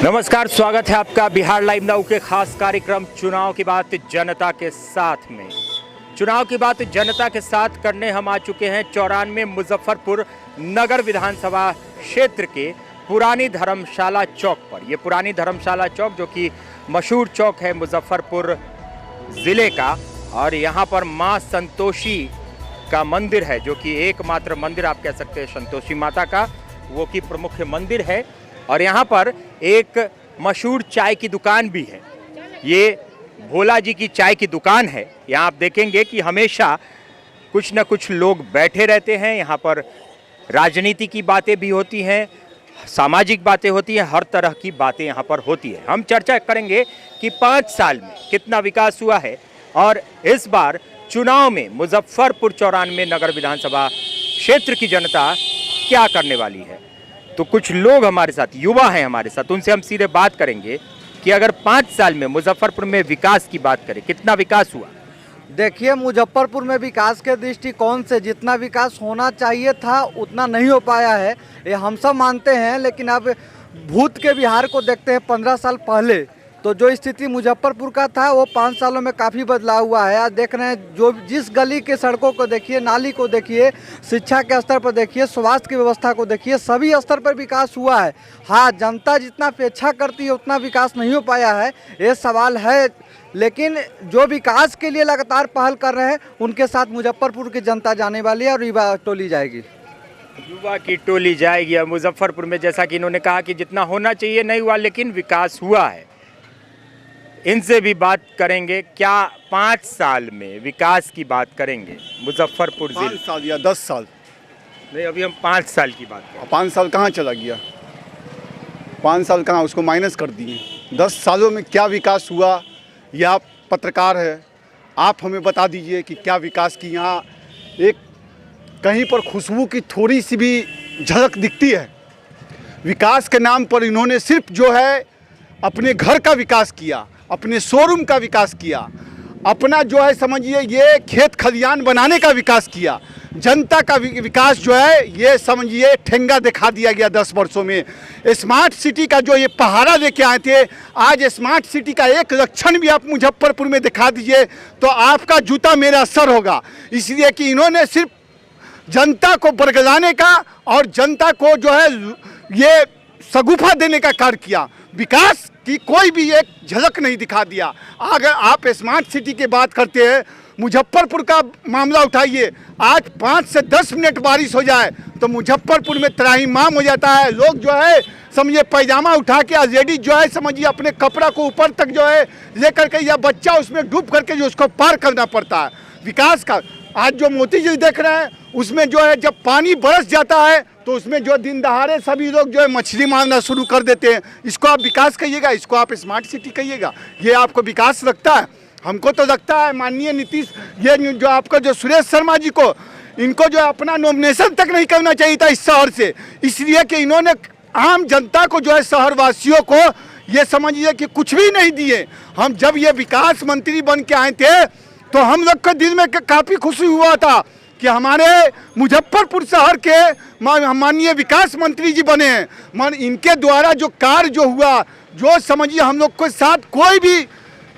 नमस्कार, स्वागत है आपका बिहार लाइव नाउ के खास कार्यक्रम चुनाव की बात जनता के साथ में। चुनाव की बात जनता के साथ करने हम आ चुके हैं 94 मुजफ्फरपुर नगर विधानसभा क्षेत्र के पुरानी धर्मशाला चौक पर। ये पुरानी धर्मशाला चौक जो कि मशहूर चौक है मुजफ्फरपुर ज़िले का, और यहाँ पर माँ संतोषी का मंदिर है जो कि एकमात्र मंदिर आप कह सकते हैं संतोषी माता का, वो की प्रमुख मंदिर है। और यहाँ पर एक मशहूर चाय की दुकान भी है, ये भोला जी की चाय की दुकान है। यहाँ आप देखेंगे कि हमेशा कुछ न कुछ लोग बैठे रहते हैं। यहाँ पर राजनीति की बातें भी होती हैं, सामाजिक बातें होती हैं, हर तरह की बातें यहाँ पर होती है। हम चर्चा करेंगे कि 5 साल में कितना विकास हुआ है और इस बार चुनाव में मुजफ्फरपुर 94 नगर विधानसभा क्षेत्र की जनता क्या करने वाली है। तो कुछ लोग हमारे साथ, युवा हैं हमारे साथ, उनसे हम सीधे बात करेंगे कि अगर 5 साल में मुजफ्फरपुर में विकास की बात करें, कितना विकास हुआ। देखिए, मुजफ्फरपुर में विकास के दृष्टिकोण से जितना विकास होना चाहिए था उतना नहीं हो पाया है, ये हम सब मानते हैं। लेकिन अब भूत के बिहार को देखते हैं 15 साल पहले, तो जो स्थिति मुजफ्फरपुर का था वो 5 सालों में काफ़ी बदलाव हुआ है। आज देख रहे हैं जो जिस गली के सड़कों को देखिए, नाली को देखिए, शिक्षा के स्तर पर देखिए, स्वास्थ्य की व्यवस्था को देखिए, सभी स्तर पर विकास हुआ है। हाँ, जनता जितना अपेक्षा करती है उतना विकास नहीं हो पाया है, ये सवाल है। लेकिन जो विकास के लिए लगातार पहल कर रहे हैं उनके साथ मुजफ्फरपुर की जनता जाने वाली है और युवा टोली जाएगी। युवा की टोली जाएगी। और मुजफ्फरपुर में जैसा कि इन्होंने कहा कि जितना होना चाहिए नहीं हुआ, लेकिन विकास हुआ है। इनसे भी बात करेंगे, क्या 5 साल में विकास की बात करेंगे मुजफ्फरपुर जिले। 5 साल या 10 साल? नहीं, अभी हम 5 साल की बात करें। 5 साल कहाँ चला गया? 5 साल कहाँ, उसको माइनस कर दिए। 10 सालों में क्या विकास हुआ, यह आप पत्रकार है, आप हमें बता दीजिए कि क्या विकास की यहाँ एक कहीं पर खुशबू की थोड़ी सी भी झलक दिखती है। विकास के नाम पर इन्होंने सिर्फ जो है अपने घर का विकास किया, अपने शोरूम का विकास किया, अपना जो है समझिए ये खेत खलियान बनाने का विकास किया। जनता का विकास जो है ये समझिए ठेंगा दिखा दिया गया 10 वर्षों में। स्मार्ट सिटी का जो ये पहाड़ा लेके आए थे, आज स्मार्ट सिटी का एक लक्षण भी आप मुजफ्फरपुर में दिखा दीजिए तो आपका जूता मेरा असर होगा। इसलिए कि इन्होंने सिर्फ जनता को बरगलाने का और जनता को जो है ये शगुफा देने का कार्य किया। विकास की कोई भी एक झलक नहीं दिखा दिया। अगर आप स्मार्ट सिटी की बात करते हैं, मुजफ्फरपुर का मामला उठाइए, आज 5 से 10 मिनट बारिश हो जाए तो मुजफ्फरपुर में त्राहिमाम हो जाता है। लोग जो है समझिए पैजामा उठा के लेडीज जो है समझिए अपने कपड़ा को ऊपर तक जो है लेकर के, या बच्चा उसमें डूब करके जो उसको पार करना पड़ता है। विकास का आज जो मोती जी देख रहे हैं उसमें जो है जब पानी बरस जाता है तो उसमें जो दिन दहाड़े सभी लोग जो है मछली मारना शुरू कर देते हैं। इसको आप विकास कहिएगा, इसको आप स्मार्ट सिटी कहिएगा, ये आपको विकास लगता है? हमको तो लगता है माननीय नीतीश, ये जो आपका जो सुरेश शर्मा जी को, इनको जो अपना नॉमिनेशन तक नहीं करना चाहिए था इस शहर से, इसलिए कि इन्होंने आम जनता को जो है शहरवासियों को ये समझिए कि कुछ भी नहीं दिए। हम जब ये विकास मंत्री बन के आए थे तो हम लोग के दिल में काफ़ी खुशी हुआ था कि हमारे मुजफ्फरपुर शहर के माननीय विकास मंत्री जी बने हैं। इनके द्वारा जो कार्य जो हुआ, जो समझिए हम लोग के साथ कोई भी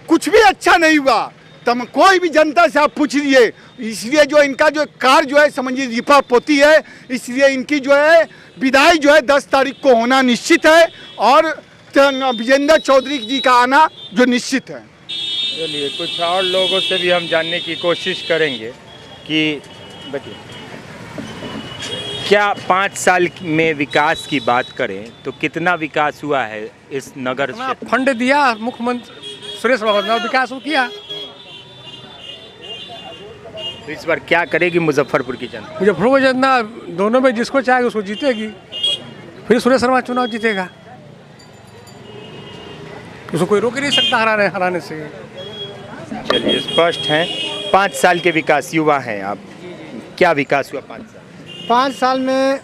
कुछ भी अच्छा नहीं हुआ, तब कोई भी जनता से आप पूछ लीजिए। इसलिए जो इनका जो कार्य जो है समझिए लिपा पोती है, इसलिए इनकी जो है विदाई जो है 10 तारीख को होना निश्चित है और विजेंद्र चौधरी जी का आना जो निश्चित है। चलिए, कुछ और लोगों से भी हम जानने की कोशिश करेंगे कि बताइए, क्या 5 साल में विकास की बात करें तो कितना विकास हुआ है इस नगर क्षेत्र? फंड दिया मुख्यमंत्री सुरेश बाबू ने, विकास वो किया। तो इस बार क्या करेगी मुजफ्फरपुर की जनता? मुजफ्फरपुर जनता दोनों में जिसको चाहेगी उसको जीतेगी, फिर सुरेश शर्मा चुनाव जीतेगा, उसको कोई रोक ही नहीं सकता हराने से। चलिए, स्पष्ट हैं 5 साल के विकास, युवा हैं आप, क्या विकास हुआ 5 साल? 5 साल में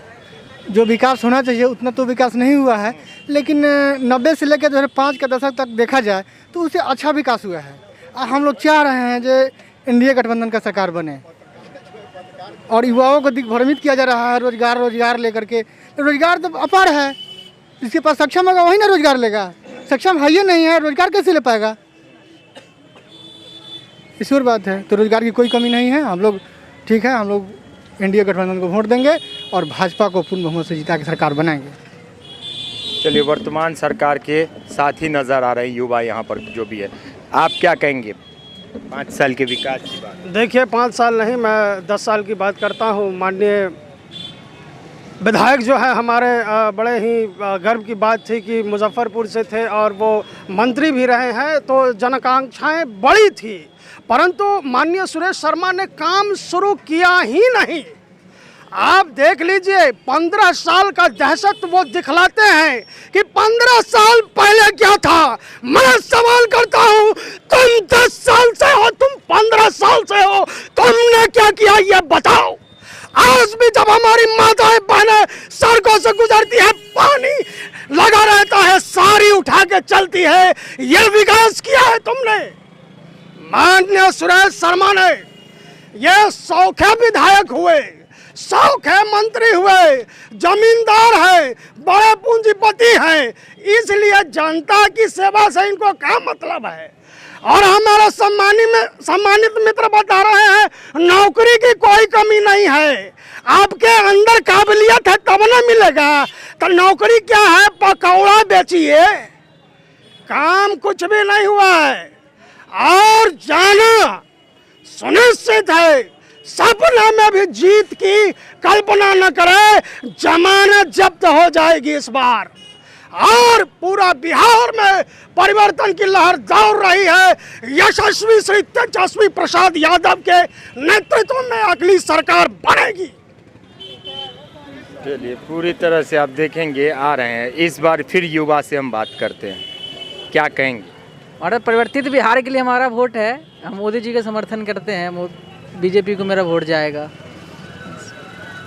जो विकास होना चाहिए उतना तो विकास नहीं हुआ है, लेकिन 90 से लेकर 2005 के दशक तक देखा जाए तो उससे अच्छा विकास हुआ है। हम लोग चाह रहे हैं जो एनडीए गठबंधन का सरकार बने और युवाओं को दिग्भ्रमित किया जा रहा है रोजगार लेकर के। रोजगार तो अपार है, जिसके पास सक्षम होगा वही ना रोजगार लेगा, सक्षम है ही नहीं है, रोजगार कैसे ले पाएगा? इस और बात है। तो रोजगार की कोई कमी नहीं है। हम लोग ठीक है, हम लोग एनडीए गठबंधन को वोट देंगे और भाजपा को पूर्ण बहुमत से जिता के सरकार बनाएंगे। चलिए, वर्तमान सरकार के साथ ही नज़र आ रहे युवा यहाँ पर जो भी है, आप क्या कहेंगे 5 साल के विकास की बात? देखिए 5 साल नहीं, मैं 10 साल की बात करता हूँ। माननीय विधायक जो है हमारे बड़े ही गर्व की बात थी कि मुजफ्फरपुर से थे और वो मंत्री भी रहे हैं, तो जनाकांक्षाएं बड़ी थी, परंतु माननीय सुरेश शर्मा ने काम शुरू किया ही नहीं। आप देख लीजिए 15 साल का दहशत वो दिखलाते हैं कि 15 साल पहले क्या था। मैं सवाल करता हूँ, तुम 10 साल से हो, तुम 15 साल से हो, तुमने क्या किया ये बताओ। आज भी जब हमारी माताएं बहनें सड़कों से गुजरती है, पानी लगा रहता है, सारी उठा के चलती है, ये विकास किया है तुमने? माननीय सुरेश शर्मा ने ये सौखे विधायक हुए, सौखे मंत्री हुए, जमींदार है, बड़े पूंजीपति हैं, इसलिए जनता की सेवा से इनको क्या मतलब है। और हमारा सम्मानित मित्र बता रहे हैं नौकरी की कोई कमी नहीं है। आपके अंदर काबिलियत है तब ना मिलेगा, तो नौकरी क्या है, पकौड़ा बेचिए, काम कुछ भी नहीं हुआ है। और जाना सुनिश्चित है, सपने में भी जीत की कल्पना न करे, जमानत जब्त हो जाएगी इस बार। और पूरा बिहार में परिवर्तन की लहर दौड़ रही है। यशस्वी श्री तेजस्वी प्रसाद यादव के नेतृत्व में अगली सरकार बनेगी। चलिए, पूरी तरह से आप देखेंगे आ रहे हैं। इस बार फिर युवा से हम बात करते हैं, क्या कहेंगे? हमारा परिवर्तित बिहार के लिए हमारा वोट है। हम मोदी जी का समर्थन करते हैं, बीजेपी को मेरा वोट जाएगा।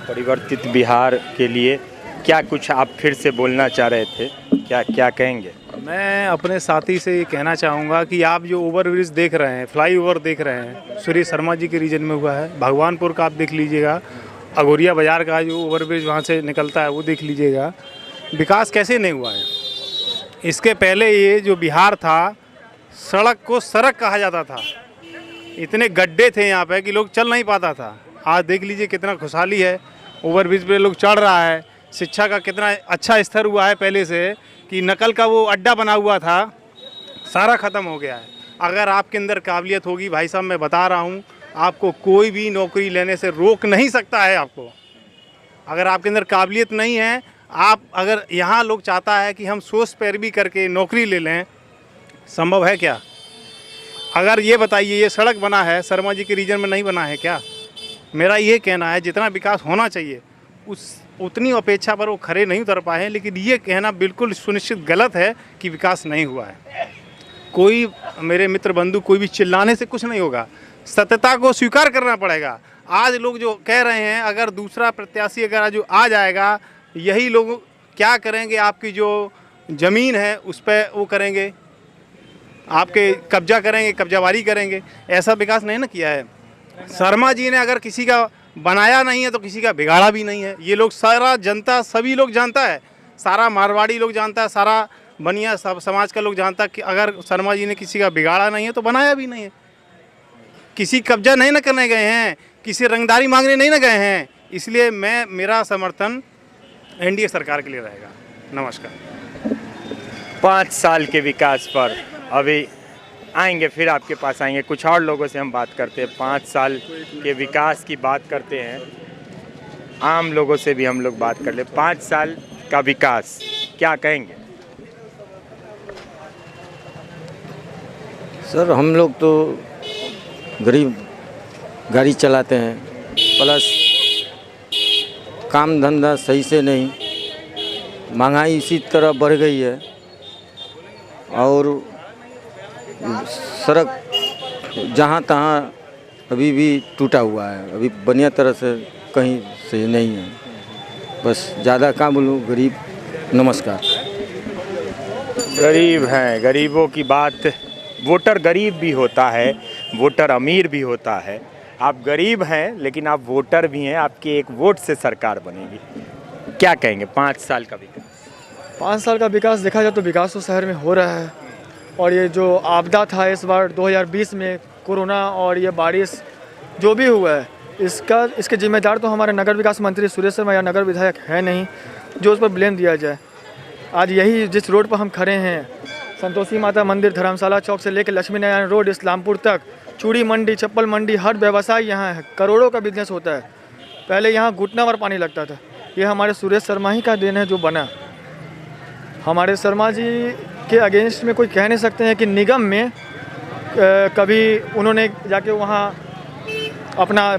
परिवर्तित बिहार के लिए क्या कुछ आप फिर से बोलना चाह रहे थे, क्या कहेंगे? मैं अपने साथी से ये कहना चाहूँगा कि आप जो ओवरब्रिज देख रहे हैं, फ्लाईओवर देख रहे हैं, सुरेश शर्मा जी के रीजन में हुआ है। भगवानपुर का आप देख लीजिएगा, अघोरिया बाज़ार का जो ओवरब्रिज वहाँ से निकलता है वो देख लीजिएगा। विकास कैसे नहीं हुआ है। इसके पहले ये जो बिहार था, सड़क को सड़क कहा जाता था, इतने गड्ढे थे यहाँ पे कि लोग चल नहीं पाता था। आज देख लीजिए कितना खुशहाली है, ओवरब्रिज पे लोग चढ़ रहा है। शिक्षा का कितना अच्छा स्तर हुआ है, पहले से कि नकल का वो अड्डा बना हुआ था, सारा ख़त्म हो गया है। अगर आपके अंदर काबिलियत होगी, भाई साहब मैं बता रहा हूँ, आपको कोई भी नौकरी लेने से रोक नहीं सकता है। आपको अगर आपके अंदर काबिलियत नहीं है, आप अगर यहाँ लोग चाहता है कि हम सोच पैरवी करके नौकरी ले लें, संभव है क्या? अगर ये बताइए, ये सड़क बना है, शर्मा जी के रीजन में नहीं बना है क्या? मेरा ये कहना है जितना विकास होना चाहिए उतनी अपेक्षा पर वो खरे नहीं उतर पाए हैं। लेकिन ये कहना बिल्कुल सुनिश्चित गलत है कि विकास नहीं हुआ है। कोई मेरे मित्र बंधु, कोई भी चिल्लाने से कुछ नहीं होगा, सत्यता को स्वीकार करना पड़ेगा। आज लोग जो कह रहे हैं, अगर दूसरा प्रत्याशी अगर जो आ जाएगा, यही लोग क्या करेंगे, आपकी जो ज़मीन है उस पर वो करेंगे, आपके कब्जा करेंगे, कब्जावारी करेंगे। ऐसा विकास नहीं ना किया है। शर्मा जी ने अगर किसी का बनाया नहीं है तो किसी का बिगाड़ा भी नहीं है। ये लोग सारा जनता, सभी लोग जानता है, सारा मारवाड़ी लोग जानता है, सारा बनिया समाज का लोग जानता है कि अगर शर्मा जी ने किसी का बिगाड़ा नहीं है तो बनाया भी नहीं है। किसी कब्जा नहीं ना करने गए हैं, किसी रंगदारी मांगने नहीं ना गए हैं। इसलिए मेरा समर्थन एनडीए सरकार के लिए रहेगा। नमस्कार। 5 साल के विकास पर अभी आएंगे, फिर आपके पास आएंगे, कुछ और लोगों से हम बात करते हैं। 5 साल के विकास की बात करते हैं, आम लोगों से भी हम लोग बात कर ले। 5 साल का विकास क्या कहेंगे? सर, हम लोग तो गरीब गाड़ी चलाते हैं, प्लस काम धंधा सही से नहीं, महंगाई इसी तरह बढ़ गई है और सड़क जहाँ तहाँ अभी भी टूटा हुआ है, अभी बढ़िया तरह से कहीं से नहीं है। बस ज़्यादा काम बोलूँ, गरीब। नमस्कार। गरीब हैं, गरीबों की बात, वोटर गरीब भी होता है, वोटर अमीर भी होता है। आप गरीब हैं लेकिन आप वोटर भी हैं, आपके एक वोट से सरकार बनेगी। क्या कहेंगे 5 साल का विकास? 5 साल का विकास देखा जाए तो विकास तो शहर में हो रहा है, और ये जो आपदा था इस बार 2020 में, कोरोना और ये बारिश जो भी हुआ है, इसके जिम्मेदार तो हमारे नगर विकास मंत्री सुरेश शर्मा या नगर विधायक है नहीं जो उस पर ब्लेम दिया जाए। आज यही जिस रोड पर हम खड़े हैं, संतोषी माता मंदिर, धर्मशाला चौक से लेकर लक्ष्मी नारायण रोड, इस्लामपुर तक, चूड़ी मंडी, चप्पल मंडी, हर व्यवसाय यहाँ है, करोड़ों का बिजनेस होता है। पहले यहाँ घुटना भर पानी लगता था, ये हमारे सुरेश शर्मा ही का देन है जो बना। हमारे शर्मा जी के अगेंस्ट में कोई कह नहीं सकते हैं कि निगम में कभी उन्होंने जाके वहाँ अपना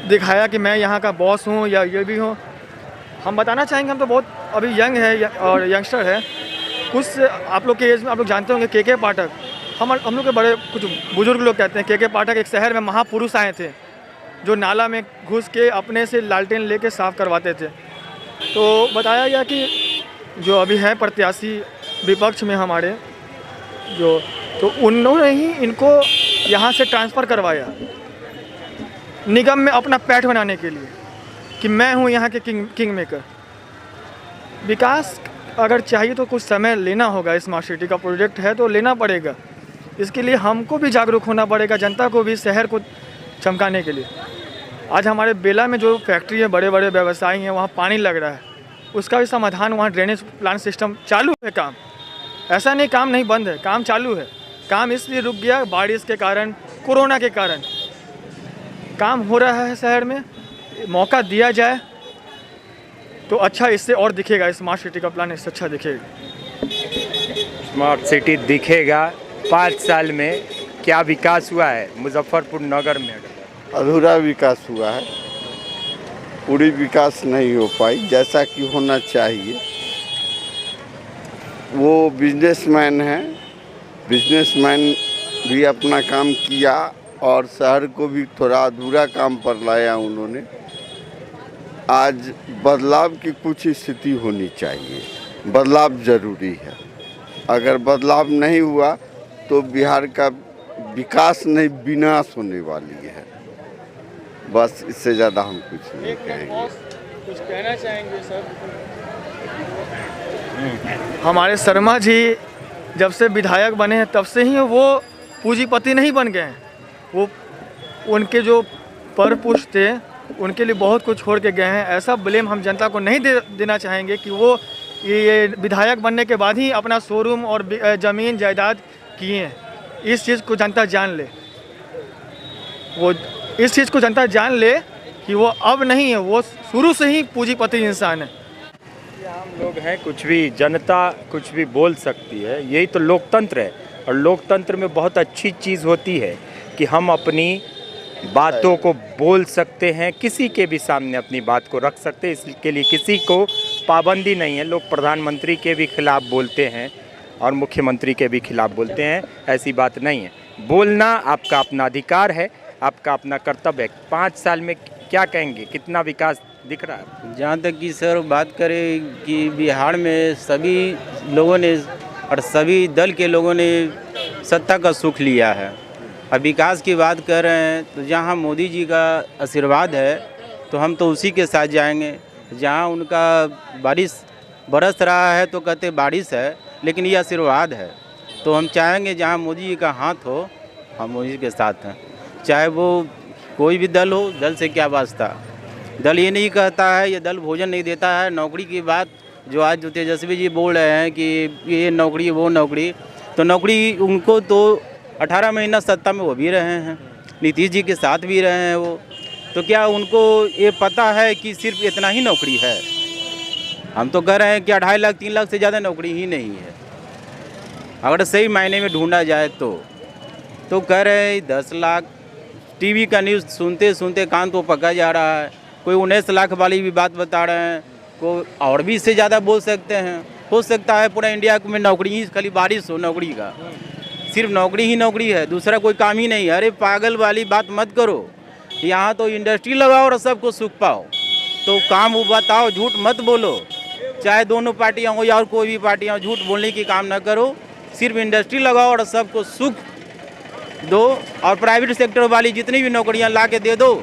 दिखाया कि मैं यहाँ का बॉस हूँ या ये भी हूँ। हम बताना चाहेंगे, हम तो बहुत अभी यंग है और यंगस्टर है। कुछ आप लोग के एज में आप लोग जानते होंगे के पाठक, हम लोग के बड़े कुछ बुजुर्ग लोग कहते हैं के पाठक एक शहर में महापुरुष आए थे जो नाला में घुस के अपने से लालटेन लेके साफ करवाते थे। तो बताया गया कि जो अभी है प्रत्याशी विपक्ष में हमारे जो, तो उन्होंने ही इनको यहाँ से ट्रांसफ़र करवाया निगम में अपना पैठ बनाने के लिए कि मैं हूँ यहाँ के किंग मेकर। विकास अगर चाहिए तो कुछ समय लेना होगा, स्मार्ट सिटी का प्रोजेक्ट है तो लेना पड़ेगा। इसके लिए हमको भी जागरूक होना पड़ेगा, जनता को भी, शहर को चमकाने के लिए। आज हमारे बेला में जो फैक्ट्री है, बड़े बड़े व्यवसायी हैं, वहाँ पानी लग रहा है, उसका भी समाधान, वहाँ ड्रेनेज प्लांट सिस्टम चालू है। काम ऐसा नहीं काम नहीं बंद है, काम चालू है। काम इसलिए रुक गया बारिश के कारण, कोरोना के कारण। काम हो रहा है शहर में, मौका दिया जाए तो अच्छा, इससे और दिखेगा। स्मार्ट सिटी का प्लान इससे अच्छा दिखेगा। स्मार्ट सिटी दिखेगा। 5 साल में क्या विकास हुआ है मुजफ्फरपुर नगर में? अधूरा विकास हुआ है, पूरी विकास नहीं हो पाई जैसा कि होना चाहिए। वो बिजनेसमैन हैं, बिजनेसमैन भी अपना काम किया और शहर को भी थोड़ा अधूरा काम पर लाया उन्होंने। आज बदलाव की कुछ स्थिति होनी चाहिए, बदलाव ज़रूरी है। अगर बदलाव नहीं हुआ तो बिहार का विकास नहीं, विनाश होने वाली है। बस इससे ज़्यादा हम कुछ नहीं कहेंगे। कुछ कहना चाहेंगे सर? हमारे शर्मा जी जब से विधायक बने हैं तब से ही वो पूंजीपति नहीं बन गए हैं। वो उनके जो परपुरुष थे उनके लिए बहुत कुछ छोड़ के गए हैं। ऐसा ब्लेम हम जनता को नहीं देना चाहेंगे कि वो ये विधायक बनने के बाद ही अपना शोरूम और ज़मीन जायदाद किए हैं। इस चीज़ को जनता जान ले, वो इस चीज़ को जनता जान ले कि वो अब नहीं है, वो शुरू से ही पूंजीपति इंसान है। आम लोग हैं, कुछ भी जनता कुछ भी बोल सकती है, यही तो लोकतंत्र है। और लोकतंत्र में बहुत अच्छी चीज़ होती है कि हम अपनी बातों को बोल सकते हैं, किसी के भी सामने अपनी बात को रख सकते हैं। इसके लिए किसी को पाबंदी नहीं है। लोग प्रधानमंत्री के भी खिलाफ बोलते हैं और मुख्यमंत्री के भी खिलाफ बोलते हैं, ऐसी बात नहीं है। बोलना आपका अपना अधिकार है, आपका अपना कर्तव्य है। 5 साल में क्या कहेंगे, कितना विकास दिख रहा है? जहाँ तक कि सर बात करें कि बिहार में सभी लोगों ने और सभी दल के लोगों ने सत्ता का सुख लिया है। अब विकास की बात कर रहे हैं तो जहाँ मोदी जी का आशीर्वाद है तो हम तो उसी के साथ जाएंगे। जहाँ उनका बारिश बरस रहा है तो कहते बारिश है, लेकिन ये आशीर्वाद है। तो हम चाहेंगे जहाँ मोदी जी का हाथ हो, हम मोदी जी के साथ हैं। चाहे वो कोई भी दल हो, दल से क्या वास्ता। दल ये नहीं कहता है, ये दल भोजन नहीं देता है। नौकरी की बात जो आज जो तेजस्वी जी बोल रहे हैं कि ये नौकरी वो नौकरी, तो नौकरी उनको तो 18 महीना सत्ता में वो भी रहे हैं, नीतीश जी के साथ भी रहे हैं वो, तो क्या उनको ये पता है कि सिर्फ इतना ही नौकरी है? हम तो कह रहे हैं कि 2.5 लाख 3 लाख से ज़्यादा नौकरी ही नहीं है। अगर सही मायने में ढूंढा जाए तो कह रहे हैं 10 लाख। टीवी का न्यूज़ सुनते सुनते कान तो पका जा रहा है। कोई 19 लाख वाली भी बात बता रहे हैं, कोई और भी इससे ज़्यादा बोल सकते हैं। हो सकता है पूरा इंडिया में नौकरी ही खाली बारिश हो नौकरी का, सिर्फ नौकरी ही नौकरी है, दूसरा कोई काम ही नहीं है। अरे पागल वाली बात मत करो, यहाँ तो इंडस्ट्री लगाओ और सबको सुख पाओ। तो काम वो बताओ, झूठ मत बोलो। चाहे दोनों पार्टियाँ हो या और कोई भी पार्टियाँ, झूठ बोलने की काम ना करो। सिर्फ इंडस्ट्री लगाओ और सबको सुख दो, और प्राइवेट सेक्टर वाली जितनी भी नौकरियाँ ला के दे दो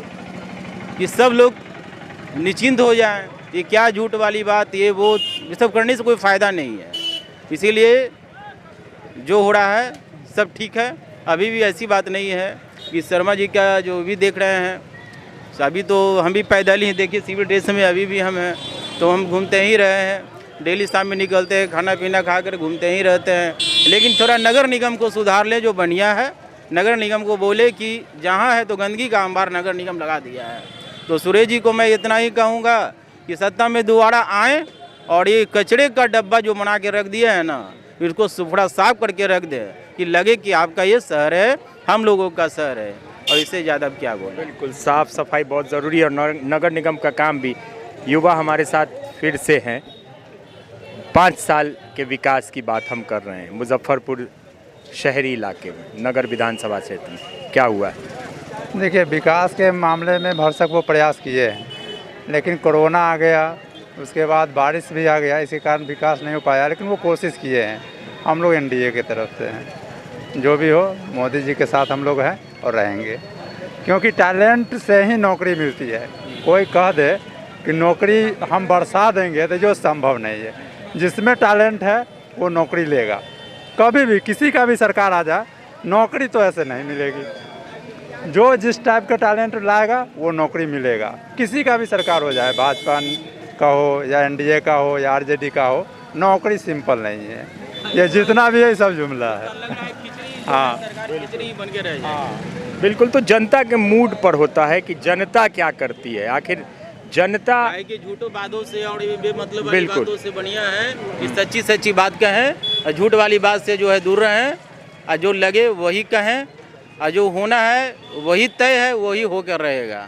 कि सब लोग निश्चिंत हो जाएं। ये क्या झूठ वाली बात, ये वो सब करने से कोई फ़ायदा नहीं है। इसीलिए जो हो रहा है सब ठीक है। अभी भी ऐसी बात नहीं है कि शर्मा जी का जो भी देख रहे हैं, अभी तो हम भी पैदल ही देखिए सिविल ड्रेस में अभी भी हम हैं, तो हम घूमते ही रहे हैं, डेली शाम में निकलते हैं, खाना पीना खा कर घूमते ही रहते हैं। लेकिन थोड़ा नगर निगम को सुधार ले, जो बढ़िया है। नगर निगम को बोले कि जहाँ है तो गंदगी का अंबार नगर निगम लगा दिया है। तो सुरेश जी को मैं इतना ही कहूँगा कि सत्ता में दोबारा आएँ और ये कचरे का डब्बा जो बना के रख दिया है ना, इसको थोड़ा साफ करके रख दे कि लगे कि आपका ये शहर है, हम लोगों का शहर है। और इससे ज़्यादा अब क्या बोलें। बिल्कुल, साफ सफाई बहुत ज़रूरी है और नगर निगम का काम भी। युवा हमारे साथ फिर से हैं। 5 साल के विकास की बात हम कर रहे हैं मुजफ्फरपुर शहरी इलाके में, नगर विधानसभा क्षेत्र में क्या हुआ है? देखिए, विकास के मामले में भरसक वो प्रयास किए हैं, लेकिन कोरोना आ गया, उसके बाद बारिश भी आ गया, इसी कारण विकास नहीं हो पाया। लेकिन वो कोशिश किए हैं। हम लोग एनडीए की तरफ से हैं, जो भी हो मोदी जी के साथ हम लोग हैं और रहेंगे, क्योंकि टैलेंट से ही नौकरी मिलती है। कोई कह दे कि नौकरी हम बरसा देंगे तो जो संभव नहीं है। जिसमें टैलेंट है वो नौकरी लेगा। कभी भी किसी का भी सरकार आ जाए, नौकरी तो ऐसे नहीं मिलेगी। जो जिस टाइप का टैलेंट लाएगा वो नौकरी मिलेगा। किसी का भी सरकार हो जाए, भाजपा का हो या एनडीए का हो या आरजेडी का हो, नौकरी सिंपल नहीं है। ये जितना भी है सब जुमला है। हाँ, बन के रह जाए। बिल्कुल, तो जनता के मूड पर होता है कि जनता क्या करती है। आखिर जनता के झूठों बातों से और बेमतलब वाली बातों से बढ़िया है कि सच्ची सच्ची बात कहें और झूठ वाली बात से जो है दूर रहें, और जो लगे वही कहें, और जो होना है वही तय है, वही होकर रहेगा।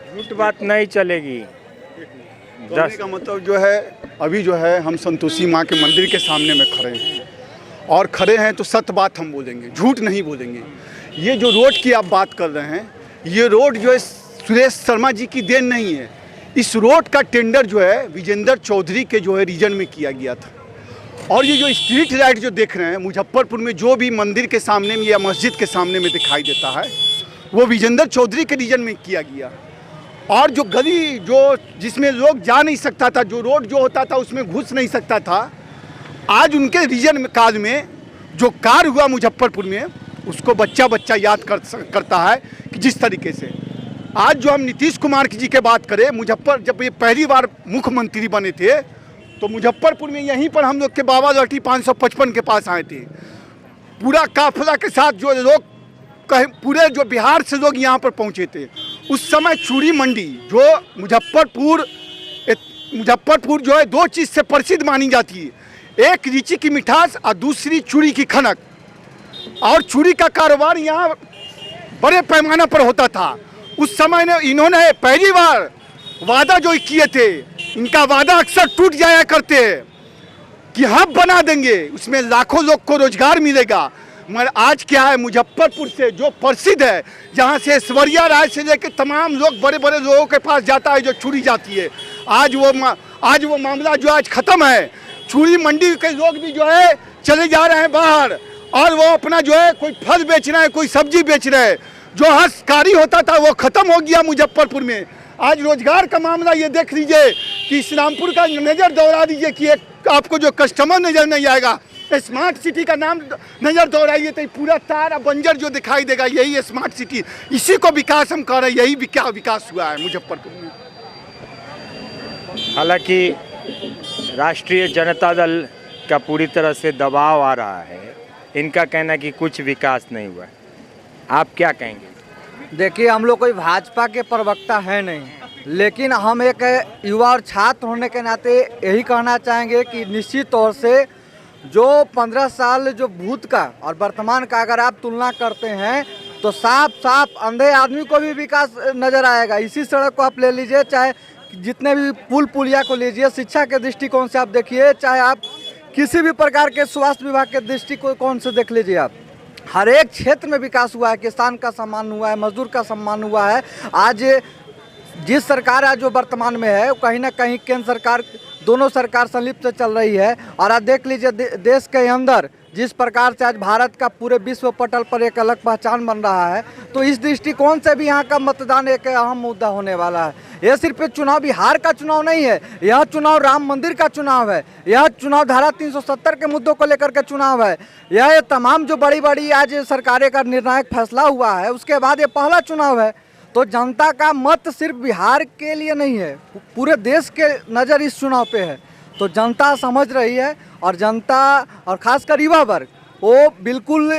झूठ बात नहीं चलेगी। कहने का मतलब जो है, अभी जो है हम संतोषी माँ के मंदिर के सामने में खड़े हैं और खड़े हैं तो सत्य बात हम बोलेंगे, झूठ नहीं बोलेंगे। ये जो रोड की आप बात कर रहे हैं, ये रोड जो है सुरेश शर्मा जी की देन नहीं है। इस रोड का टेंडर जो है विजेंद्र चौधरी के जो है रीजन में किया गया था। और ये जो स्ट्रीट लाइट जो देख रहे हैं मुजफ्फरपुर में, जो भी मंदिर के सामने में या मस्जिद के सामने में दिखाई देता है, वो विजेंद्र चौधरी के रीजन में किया गया। और जो गली जो जिसमें लोग जा नहीं सकता था, जो रोड जो होता था उसमें घुस नहीं सकता था, आज उनके रीजन में काल में जो कार हुआ मुजफ्फरपुर में, उसको बच्चा बच्चा याद करता है कि जिस तरीके से आज जो हम नीतीश कुमार जी के बात करें, जब ये पहली बार मुख्यमंत्री बने थे तो मुजफ्फरपुर में यहीं पर हम लोग के बाबा लौटी 555 के पास आए थे। पूरा काफिला के साथ जो लोग पूरे जो बिहार से लोग यहाँ पर पहुँचे थे। उस समय चूड़ी मंडी जो मुजफ्फरपुर जो है 2 चीज़ से प्रसिद्ध मानी जाती है, एक लीची की मिठास और दूसरी चूड़ी की खनक। और चूड़ी का कारोबार यहाँ बड़े पैमाने पर होता था। उस समय ने इन्होंने पहली बार वादा जो किए थे, इनका वादा अक्सर टूट जाया करते हैं कि हब बना देंगे, उसमें लाखों लोग को रोजगार मिलेगा। मगर आज क्या है, मुजफ्फरपुर से जो प्रसिद्ध है, जहाँ से ऐश्वर्या राय से लेकर तमाम लोग बड़े बड़े लोगों के पास जाता है जो चूड़ी जाती है, आज वो मामला जो आज ख़त्म है। चूड़ी मंडी के लोग भी जो है चले जा रहे हैं बाहर, और वो अपना जो है कोई फल बेच रहे हैं, कोई सब्जी बेच रहे हैं। जो हस्तकारी होता था वो ख़त्म हो गया मुजफ्फरपुर में। आज रोजगार का मामला ये देख लीजिए कि इस्लामपुर का नज़र दौड़ा दीजिए कि एक आपको जो कस्टमर नज़र नहीं आएगा। स्मार्ट सिटी का नाम नज़र दौड़ाइए तो पूरा तार बंजर जो दिखाई देगा, यही स्मार्ट सिटी। इसी को विकास हम कह रहे हैं, यही क्या विकास हुआ है मुजफ्फरपुर में। हालांकि राष्ट्रीय जनता दल का पूरी तरह से दबाव आ रहा है, इनका कहना कि कुछ विकास नहीं हुआ। आप क्या कहेंगे? देखिए, हम लोग कोई भाजपा के प्रवक्ता है नहीं, लेकिन हम एक युवा और छात्र होने के नाते यही कहना चाहेंगे कि निश्चित तौर से जो 15 साल जो भूत का और वर्तमान का अगर आप तुलना करते हैं तो साफ साफ अंधे आदमी को भी विकास नज़र आएगा। इसी सड़क को आप ले लीजिए, चाहे जितने भी पुल पुलिया को लीजिए, शिक्षा के दृष्टिकोण से आप देखिए, चाहे आप किसी भी प्रकार के स्वास्थ्य विभाग के दृष्टिकोण से देख लीजिए, आप हर एक क्षेत्र में विकास हुआ है। किसान का सम्मान हुआ है, मजदूर का सम्मान हुआ है। आज जिस सरकार आज जो वर्तमान में है, कहीं ना कहीं केंद्र सरकार दोनों सरकार संलिप्त चल रही है। और आज देख लीजिए देश के अंदर जिस प्रकार से आज भारत का पूरे विश्व पटल पर एक अलग पहचान बन रहा है, तो इस दृष्टिकोण से भी यहाँ का मतदान एक अहम मुद्दा होने वाला है। यह सिर्फ एक चुनाव बिहार का चुनाव नहीं है, यह चुनाव राम मंदिर का चुनाव है, यह चुनाव धारा 370 के मुद्दों को लेकर के चुनाव है। यह तमाम जो बड़ी बड़ी आज सरकारें का निर्णायक फैसला हुआ है, उसके बाद ये पहला चुनाव है। तो जनता का मत सिर्फ बिहार के लिए नहीं है, पूरे देश के नज़र इस चुनाव पे है। तो जनता समझ रही है और जनता और खासकर युवा वर्ग वो बिल्कुल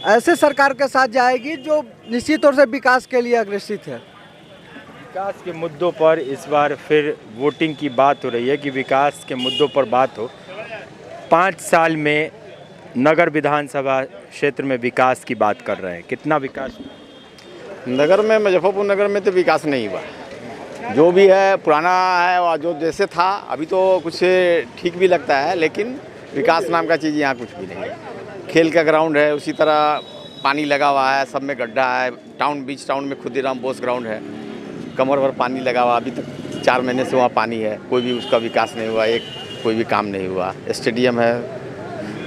ऐसे सरकार के साथ जाएगी जो निश्चित तौर से विकास के लिए अग्रसित है। विकास के मुद्दों पर इस बार फिर वोटिंग की बात हो रही है कि विकास के मुद्दों पर बात हो। 5 साल में नगर विधानसभा क्षेत्र में विकास की बात कर रहे हैं, कितना विकास? नगर में, मुजफ्फरपुर नगर में तो विकास नहीं हुआ। जो भी है पुराना है और जो जैसे था अभी तो कुछ ठीक भी लगता है, लेकिन विकास नाम का चीज़ यहाँ कुछ भी नहीं है। खेल का ग्राउंड है, उसी तरह पानी लगा हुआ है, सब में गड्ढा है। टाउन बीच टाउन में खुदीराम बोस ग्राउंड है, कमर भर पानी लगा हुआ, अभी तक 4 महीने से वहाँ पानी है, कोई भी उसका विकास नहीं हुआ, कोई भी काम नहीं हुआ। स्टेडियम है,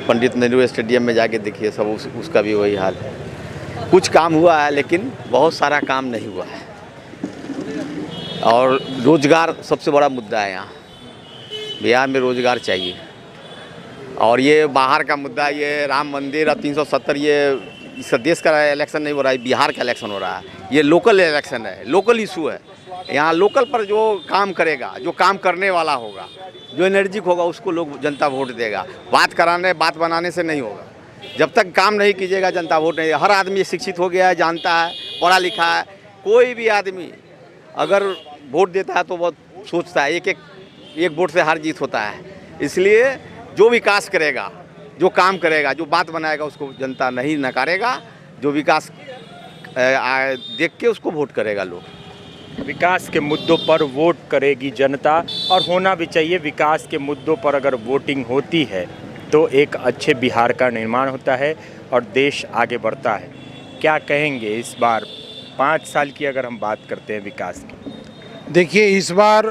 पंडित नेहरू स्टेडियम में जाके देखिए, सब उसका भी वही हाल है। कुछ काम हुआ है लेकिन बहुत सारा काम नहीं हुआ है। और रोज़गार सबसे बड़ा मुद्दा है यहाँ बिहार में, रोज़गार चाहिए। और ये बाहर का मुद्दा, ये राम मंदिर और 370, ये इस देश का इलेक्शन नहीं हो रहा है, बिहार का इलेक्शन हो रहा है। ये लोकल इलेक्शन है, लोकल इशू है। यहाँ लोकल पर जो काम करेगा, जो काम करने वाला होगा, जो एनर्जिक होगा, उसको लोग जनता वोट देगा। बात बनाने से नहीं होगा। जब तक काम नहीं कीजिएगा जनता वोट नहीं। हर आदमी शिक्षित हो गया है, जानता है, पढ़ा लिखा है। कोई भी आदमी अगर वोट देता है तो वो सोचता है एक वोट से हार जीत होता है। इसलिए जो विकास करेगा, जो काम करेगा, जो बात बनाएगा, उसको जनता नहीं नकारेगा। जो विकास देख के उसको वोट करेगा लोग। विकास के मुद्दों पर वोट करेगी जनता, और होना भी चाहिए। विकास के मुद्दों पर अगर वोटिंग होती है तो एक अच्छे बिहार का निर्माण होता है और देश आगे बढ़ता है। क्या कहेंगे इस बार 5 साल की अगर हम बात करते हैं विकास की? देखिए, इस बार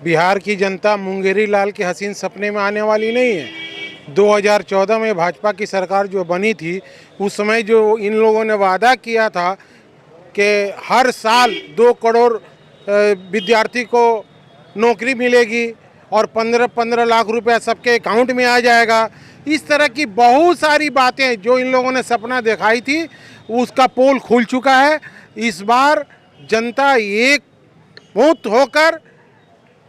बिहार की जनता मुंगेरी लाल के हसीन सपने में आने वाली नहीं है। 2014 में भाजपा की सरकार जो बनी थी, उस समय जो इन लोगों ने वादा किया था कि हर साल 2 करोड़ विद्यार्थी को नौकरी मिलेगी और 15-15 लाख रुपया सबके अकाउंट में आ जाएगा, इस तरह की बहुत सारी बातें जो इन लोगों ने सपना दिखाई थी, उसका पोल खुल चुका है। इस बार जनता एक मुक्त होकर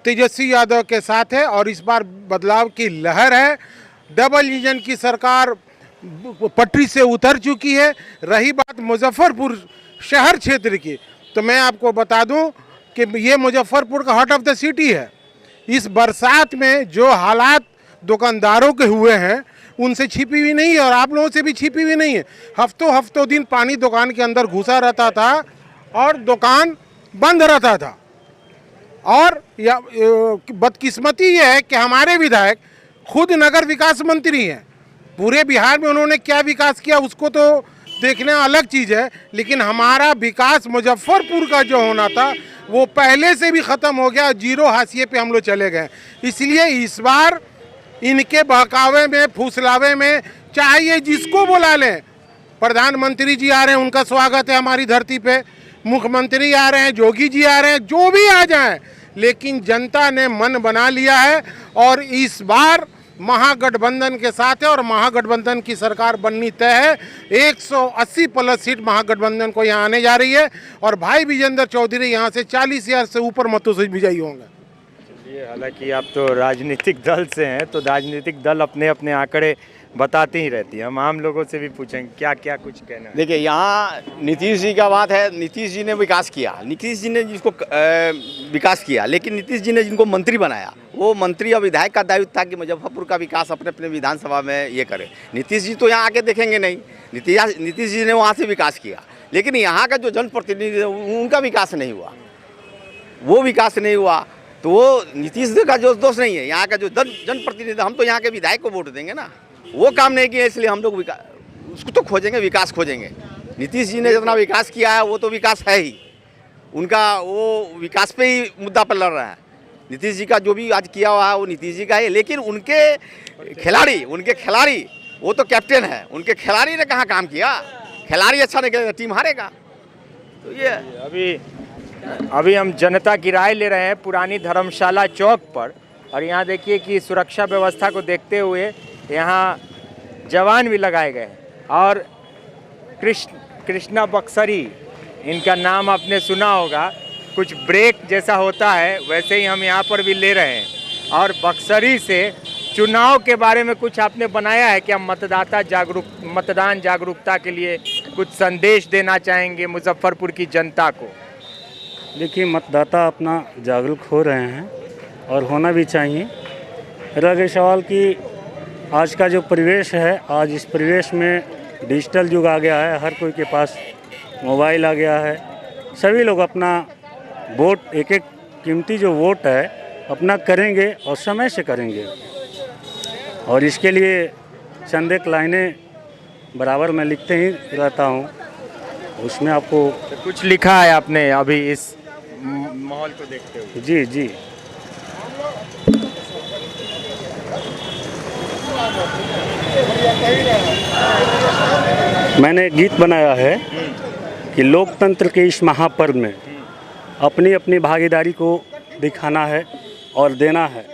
तेजस्वी यादव के साथ है और इस बार बदलाव की लहर है। डबल इंजन की सरकार पटरी से उतर चुकी है। रही बात मुजफ्फरपुर शहर क्षेत्र की, तो मैं आपको बता दूं कि ये मुजफ्फरपुर का हार्ट ऑफ द सिटी है। इस बरसात में जो हालात दुकानदारों के हुए हैं, उनसे छिपी हुई नहीं है और आप लोगों से भी छिपी हुई नहीं है। हफ्तों दिन पानी दुकान के अंदर घुसा रहता था और दुकान बंद रहता था। और बदकिस्मती ये है कि हमारे विधायक खुद नगर विकास मंत्री हैं। पूरे बिहार में उन्होंने क्या विकास किया उसको तो देखना अलग चीज़ है, लेकिन हमारा विकास मुजफ्फरपुर का जो होना था वो पहले से भी ख़त्म हो गया। 0 हाशिए पे हम लोग चले गए। इसलिए इस बार इनके बहकावे में, फुसलावे में, चाहे ये जिसको बुला लें, प्रधानमंत्री जी आ रहे हैं, उनका स्वागत है हमारी धरती पे, मुख्यमंत्री आ रहे हैं, जोगी जी आ रहे हैं, जो भी आ जाएं, लेकिन जनता ने मन बना लिया है और इस बार महागठबंधन के साथ है और महागठबंधन की सरकार बननी तय है। 180 प्लस सीट महागठबंधन को यहाँ आने जा रही है और भाई विजेंद्र चौधरी यहाँ से 40,000 से ऊपर मतों से विजयी होंगे। हालांकि आप तो राजनीतिक दल से हैं, तो राजनीतिक दल अपने अपने आंकड़े बताते ही रहती है। हम आम लोगों से भी पूछेंगे क्या क्या कुछ कहना है। देखिए, यहाँ नीतीश जी का बात है। नीतीश जी ने विकास किया, नीतीश जी ने जिसको विकास किया, लेकिन नीतीश जी ने जिनको मंत्री बनाया, वो मंत्री और विधायक का दायित्व था कि मुजफ्फरपुर का विकास अपने अपने विधानसभा में ये करे। नीतीश जी तो यहाँ आके देखेंगे नहीं। नीतीश जी ने वहाँ से विकास किया, लेकिन यहाँ का जो जनप्रतिनिधि उनका विकास नहीं हुआ, वो विकास नहीं हुआ। तो वो नीतीश जी का जो दोष नहीं है, यहाँ का जो जनप्रतिनिधि, हम तो यहाँ के विधायक को वोट देंगे ना। वो काम नहीं किया, इसलिए हम लोग उसको तो खोजेंगे, विकास खोजेंगे। नीतीश जी ने जितना विकास किया है वो तो विकास है ही, उनका वो विकास पे ही मुद्दा पर लड़ रहा है। नीतीश जी का जो भी आज किया हुआ है वो नीतीश जी का है, लेकिन उनके खिलाड़ी वो तो कैप्टन है, उनके खिलाड़ी ने कहाँ काम किया? खिलाड़ी अच्छा नहीं करेगा टीम हारेगा। तो ये अभी हम जनता की राय ले रहे हैं पुरानी धर्मशाला चौक पर, और यहाँ देखिए कि सुरक्षा व्यवस्था को देखते हुए यहाँ जवान भी लगाए गए हैं। और कृष्णा बक्सरी, इनका नाम आपने सुना होगा, कुछ ब्रेक जैसा होता है वैसे ही हम यहाँ पर भी ले रहे हैं। और बक्सरी से चुनाव के बारे में कुछ आपने बनाया है क्या? मतदान जागरूकता के लिए कुछ संदेश देना चाहेंगे मुजफ्फरपुर की जनता को? देखिए, मतदाता अपना जागरूक हो रहे हैं और होना भी चाहिए। रह गई सवाल कि आज का जो परिवेश है, आज इस परिवेश में डिजिटल युग आ गया है, हर कोई के पास मोबाइल आ गया है। सभी लोग अपना वोट, एक एक कीमती जो वोट है अपना करेंगे और समय से करेंगे। और इसके लिए चंद एक लाइनें बराबर मैं लिखते ही रहता हूँ, उसमें आपको तो कुछ लिखा है आपने अभी इस माहौल को देखते हुए? जी जी। मैंने गीत बनाया है कि लोकतंत्र के इस महापर्व में अपनी अपनी भागीदारी को दिखाना है और देना है।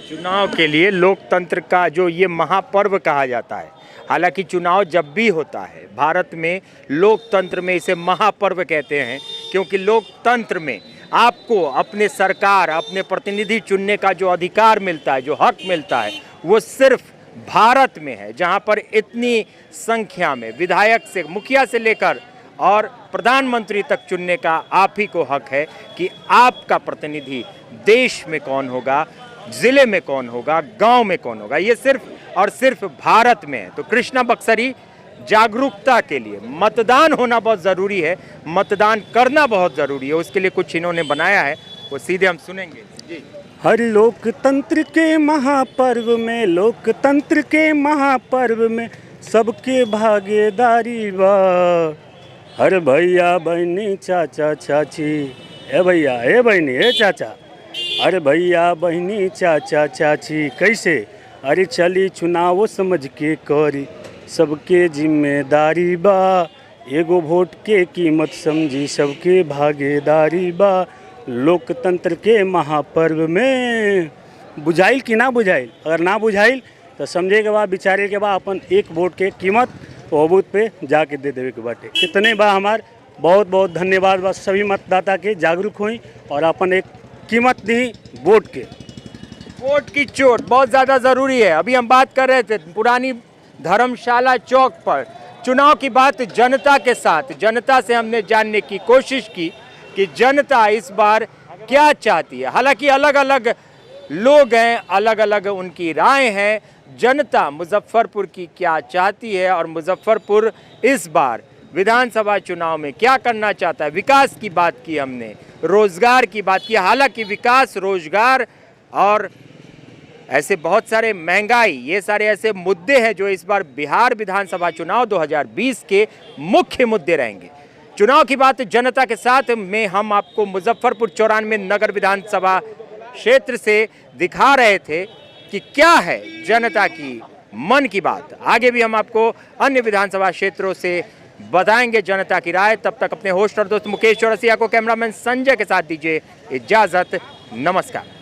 चुनाव के लिए लोकतंत्र का जो ये महापर्व कहा जाता है, हालांकि चुनाव जब भी होता है भारत में, लोकतंत्र में इसे महापर्व कहते हैं, क्योंकि लोकतंत्र में आपको अपने सरकार, अपने प्रतिनिधि चुनने का जो अधिकार मिलता है, जो हक मिलता है, वो सिर्फ भारत में है, जहां पर इतनी संख्या में विधायक से, मुखिया से लेकर और प्रधानमंत्री तक चुनने का आप ही को हक है कि आपका प्रतिनिधि देश में कौन होगा, जिले में कौन होगा, गांव में कौन होगा, ये सिर्फ और सिर्फ भारत में है। तो कृष्णा बक्सरी, जागरूकता के लिए मतदान होना बहुत ज़रूरी है, मतदान करना बहुत ज़रूरी है, उसके लिए कुछ इन्होंने बनाया है, वो सीधे हम सुनेंगे। जी। हर लोकतंत्र के महापर्व में, लोकतंत्र के महापर्व में सबके भागीदारी बा। हर भैया बहनी चाचा चाची, ए भैया ए बहनी ए चाचा, अरे भैया बहनी चाचा चाची कैसे, अरे चली चुनाव समझ के करी, सबके जिम्मेदारी बा। एगो वोट के कीमत समझी, सबके भागीदारी बा। लोकतंत्र के महापर्व में बुझाइल कि ना बुझाइल, अगर ना बुझाइल तो समझे के बाद, विचारे के बाद अपन एक वोट के कीमत वो बूथ पे जाके दे देवे के बाटे। इतने बा हमार बहुत बहुत धन्यवाद बा सभी मतदाता के, जागरूक हुई और अपन एक कीमत दी वोट के। वोट की चोट बहुत ज़्यादा ज़रूरी है। अभी हम बात कर रहे थे पुरानी धर्मशाला चौक पर, चुनाव की बात जनता के साथ, जनता से हमने जानने की कोशिश की कि जनता इस बार क्या चाहती है। हालांकि अलग अलग लोग हैं, अलग अलग उनकी राय हैं, जनता मुजफ्फरपुर की क्या चाहती है और मुजफ्फरपुर इस बार विधानसभा चुनाव में क्या करना चाहता है। विकास की बात की हमने, रोजगार की बात की, हालांकि विकास, रोजगार और ऐसे बहुत सारे, महंगाई, ये सारे ऐसे मुद्दे हैं जो इस बार बिहार विधानसभा चुनाव 2020 के मुख्य मुद्दे रहेंगे। चुनाव की बात जनता के साथ में हम आपको मुजफ्फरपुर 94 नगर विधानसभा क्षेत्र से दिखा रहे थे कि क्या है जनता की मन की बात। आगे भी हम आपको अन्य विधानसभा क्षेत्रों से बताएंगे जनता की राय। तब तक अपने होस्ट और दोस्त मुकेश चौरसिया को, कैमरामैन संजय के साथ दीजिए इजाजत। नमस्कार।